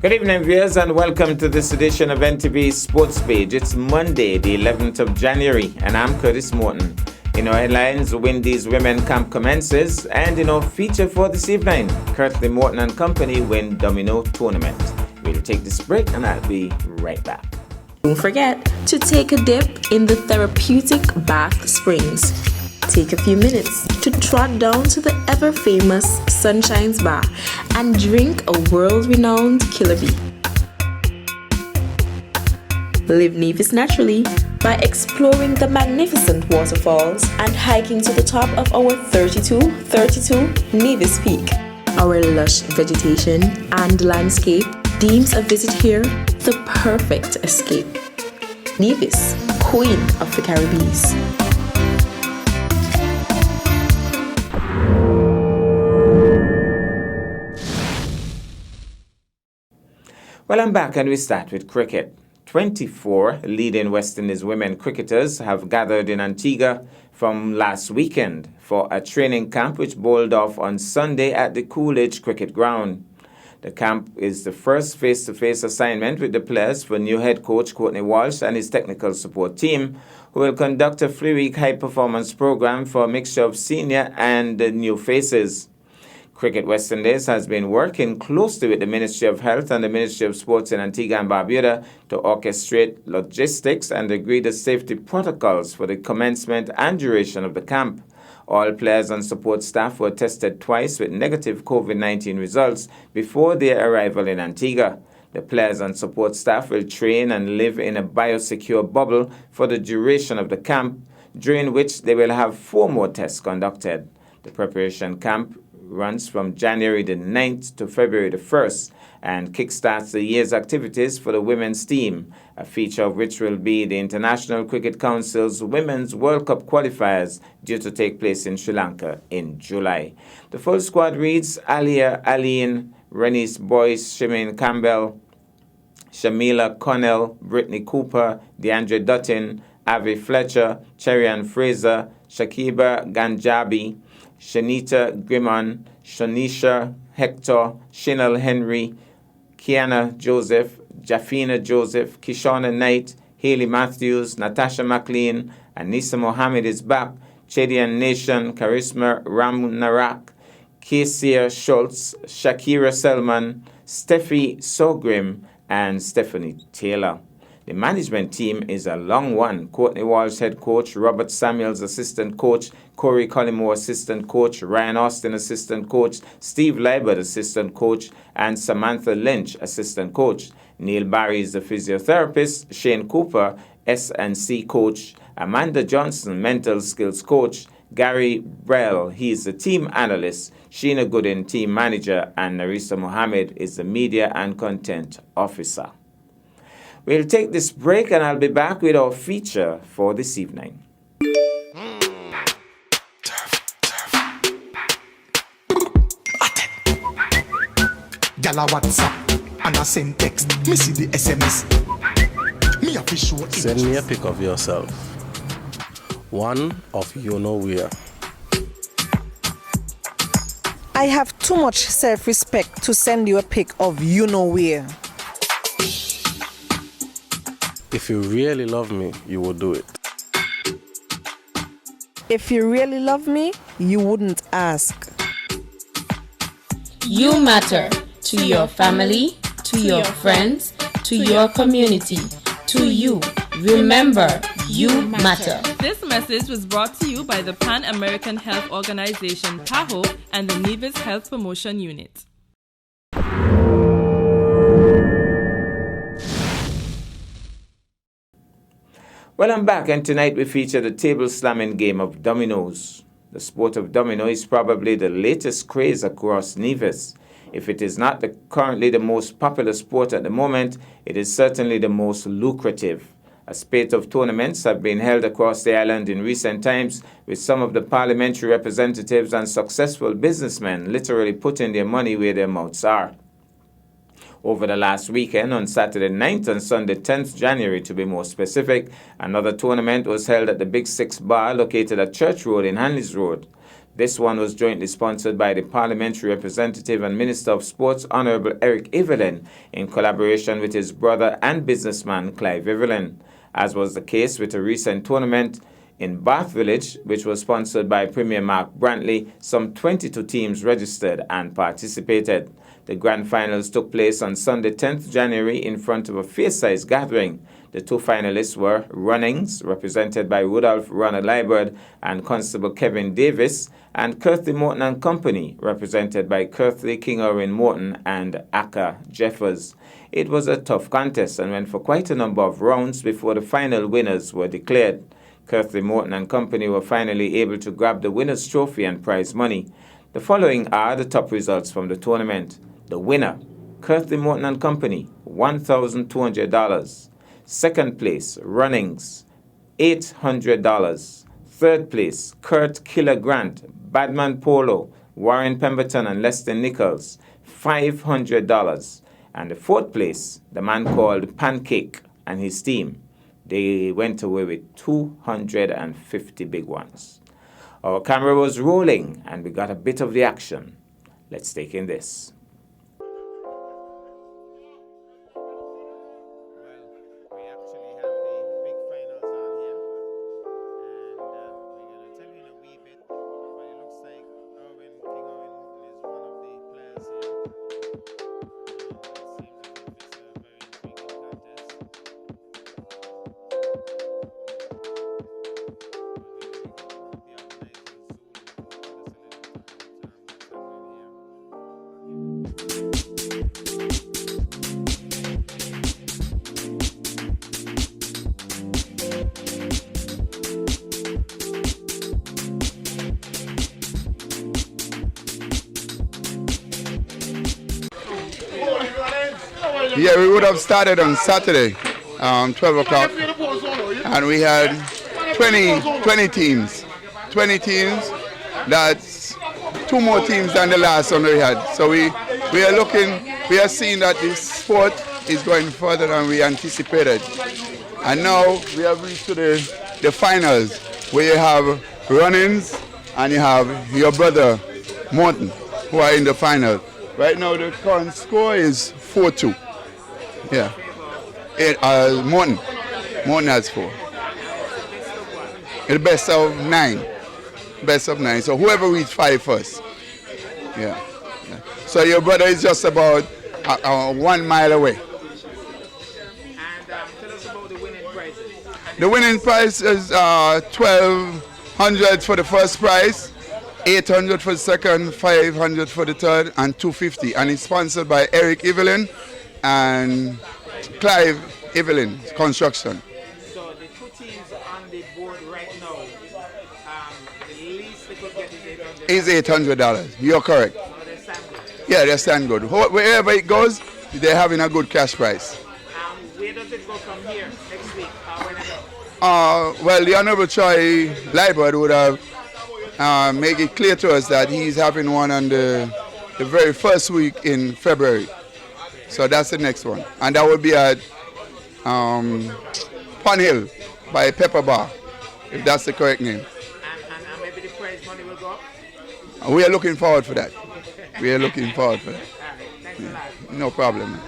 Good evening, viewers, and welcome to this edition of NTV Sports Page. It's Monday, the 11th of January, and I'm Curtis Morton. In our headlines, Windies Women Camp commences, and in our feature for this evening, Kirtley Morton and Company win Domino Tournament. We'll take this break, and I'll be right back. Don't forget to take a dip in the therapeutic Bath Springs. Take a few minutes to trot down to the ever-famous Sunshine's Bar and drink a world-renowned Killer Bee. Live Nevis naturally by exploring the magnificent waterfalls and hiking to the top of our 32 Nevis Peak. Our lush vegetation and landscape deems a visit here the perfect escape. Nevis, Queen of the Caribbean. Well, I'm back and we start with cricket. 24 leading West Indies women cricketers have gathered in Antigua from last weekend for a training camp which bowled off on Sunday at the Coolidge Cricket Ground. The camp is the first face-to-face assignment with the players for new head coach Courtney Walsh and his technical support team, who will conduct a 3-week high-performance program for a mixture of senior and new faces. Cricket West Indies has been working closely with the Ministry of Health and the Ministry of Sports in Antigua and Barbuda to orchestrate logistics and agree the safety protocols for the commencement and duration of the camp. All players and support staff were tested twice with negative COVID-19 results before their arrival in Antigua. The players and support staff will train and live in a biosecure bubble for the duration of the camp, during which they will have 4 more tests conducted. The preparation camp runs from January the 9th to February the 1st and kickstarts the year's activities for the women's team, a feature of which will be the International Cricket Council's Women's World Cup qualifiers due to take place in Sri Lanka in July. The full squad reads Alia Aline, Renice Boyce, Shimeen Campbell, Shamila Connell, Brittany Cooper, DeAndre Dutton, Avi Fletcher, Cherian Fraser, Shakiba Ganjabi, Shanita Grimon, Shanisha Hector, Shinal Henry, Kiana Joseph, Jafina Joseph, Kishona Knight, Haley Matthews, Natasha McLean, Anissa Mohammed is back, Chedian Nation, Charisma Ramnarak, Kasia Schultz, Shakira Selman, Steffi Sogrim, and Stephanie Taylor. The management team is a long one. Courtney Walsh, head coach, Robert Samuels, assistant coach, Corey Collymore, assistant coach, Ryan Austin, assistant coach, Steve Leibert, assistant coach, and Samantha Lynch, assistant coach. Neil Barry is the physiotherapist, Shane Cooper, S&C coach, Amanda Johnson, mental skills coach, Gary Brell, he is the team analyst, Sheena Gooden, team manager, and Narisa Mohammed is the media and content officer. We'll take this break and I'll be back with our feature for this evening. Gala WhatsApp and I send text. Me see the SMS. Me a fish show. Send me a pic of yourself. One of you know where. I have too much self-respect to send you a pic of you know where. If you really love me, you will do it. If you really love me, you wouldn't ask. You matter to your family, to your friends, to your community, to you. Remember, you matter. This message was brought to you by the Pan American Health Organization, PAHO, and the Nevis Health Promotion Unit. Well, I'm back, and tonight we feature the table slamming game of dominoes. The sport of domino is probably the latest craze across Nevis. If it is not currently the most popular sport at the moment, it is certainly the most lucrative. A spate of tournaments have been held across the island in recent times, with some of the parliamentary representatives and successful businessmen literally putting their money where their mouths are. Over the last weekend, on Saturday 9th and Sunday 10th January to be more specific, another tournament was held at the Big Six Bar located at Church Road in Hanleys Road. This one was jointly sponsored by the Parliamentary Representative and Minister of Sports, Honorable Eric Evelyn, in collaboration with his brother and businessman Clive Evelyn, as was the case with a recent tournament in Bath Village, which was sponsored by Premier Mark Brantley. Some 22 teams registered and participated. The grand finals took place on Sunday, 10th January, in front of a fair-sized gathering. The two finalists were Runnings, represented by Rudolph Ronald Liebert and Constable Kevin Davis, and Kirtley Morton and Company, represented by Kirtley, King Owen Morton and Akka Jeffers. It was a tough contest and went for quite a number of rounds before the final winners were declared. Kirtley Morton and Company were finally able to grab the winner's trophy and prize money. The following are the top results from the tournament. The winner, Kirtley Morton and Company, $1,200. Second place, Runnings, $800. Third place, Kurt Killer Grant, Badman Polo, Warren Pemberton and Lester Nichols, $500. And the fourth place, the man called Pancake and his team. They went away with 250 big ones. Our camera was rolling and we got a bit of the action. Let's take in this. Yeah, we would have started on Saturday, 12 o'clock, and we had 20 teams. 20 teams, that's 2 more teams than the last one we had. So we are seeing that this sport is going further than we anticipated. And now we have reached to the finals, where you have Runnings and you have your brother Morton, who are in the final. Right now the current score is 4-2. Yeah. Morton has 4. The best of 9. Best of 9. So whoever reaches 5 first. Yeah. So your brother is just about 1 mile away. And tell us about the winning prizes. The winning prize is $1,200 for the first prize, $800 for the second, $500 for the third, and $250. And it's sponsored by Eric Evelyn and Clive Evelyn Construction. So the 2 teams on the board right now, the least they could get is $800. Is $800. You're correct. So they stand good. Yeah, they stand good. Wherever it goes, they're having a good cash price. Where does it go from here next week? Well, the Honorable Troy Liebert would have made it clear to us that he's having one on the very first week in February. So that's the next one. And that will be at Pond Hill by Pepper Bar, if that's the correct name. And maybe the prize money will go up? We are looking forward for that. We are looking forward for that. All right, thanks a lot. No problem, man.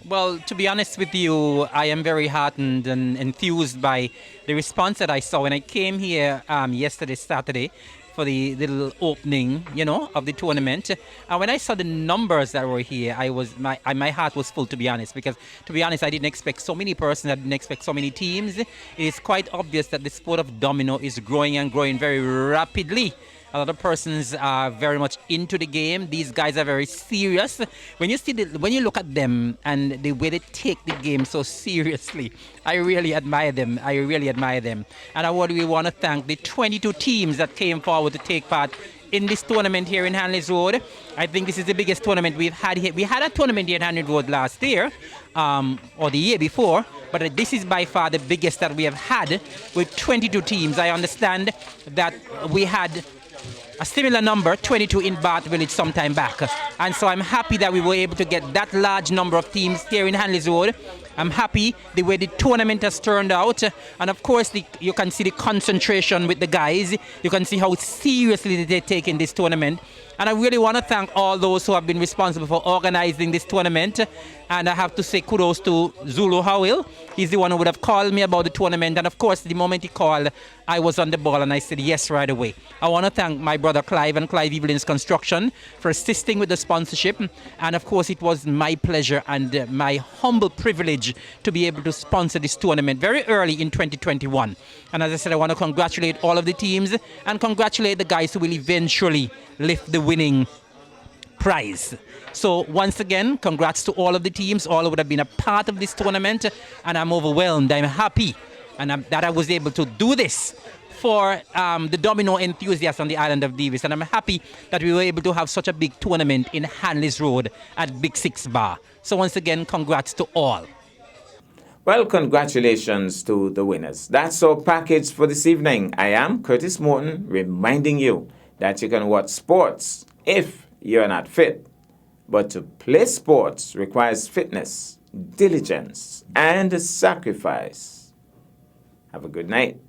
Well, to be honest with you, I am very heartened and enthused by the response that I saw when I came here yesterday, Saturday, for the little opening, of the tournament. And when I saw the numbers that were here, my heart was full, to be honest, because to be honest, I didn't expect so many persons, I didn't expect so many teams. It is quite obvious that the sport of domino is growing and growing very rapidly. A lot of persons are very much into the game. These guys are very serious. When you look at them and the way they take the game so seriously, I really admire them. And I really want to thank the 22 teams that came forward to take part in this tournament here in Hanley's Road. I think this is the biggest tournament we've had here. We had a tournament here in Hanley's Road last year, or the year before, but this is by far the biggest that we have had with 22 teams. I understand that we had a similar number, 22 in Bath Village some time back. And so I'm happy that we were able to get that large number of teams here in Hanley's Road. I'm happy the way the tournament has turned out. And of course, you can see the concentration with the guys. You can see how seriously they're taking this tournament. And I really want to thank all those who have been responsible for organizing this tournament. And I have to say kudos to Zulu Howell. He's the one who would have called me about the tournament. And of course, the moment he called, I was on the ball and I said yes right away. I want to thank my brother Clive and Clive Evelyn's Construction for assisting with the sponsorship. And of course, it was my pleasure and my humble privilege to be able to sponsor this tournament very early in 2021. And as I said, I want to congratulate all of the teams and congratulate the guys who will eventually lift the winning prize. So once again, congrats to all of the teams, all who would have been a part of this tournament, and I'm overwhelmed. I'm happy that I was able to do this for the domino enthusiasts on the island of Davis, and I'm happy that we were able to have such a big tournament in Hanley's Road at Big Six Bar. So once again, congrats to all. Well, congratulations to the winners. That's our package for this evening. I am Curtis Morton, reminding you that you can watch sports if you're not fit. But to play sports requires fitness, diligence, and sacrifice. Have a good night.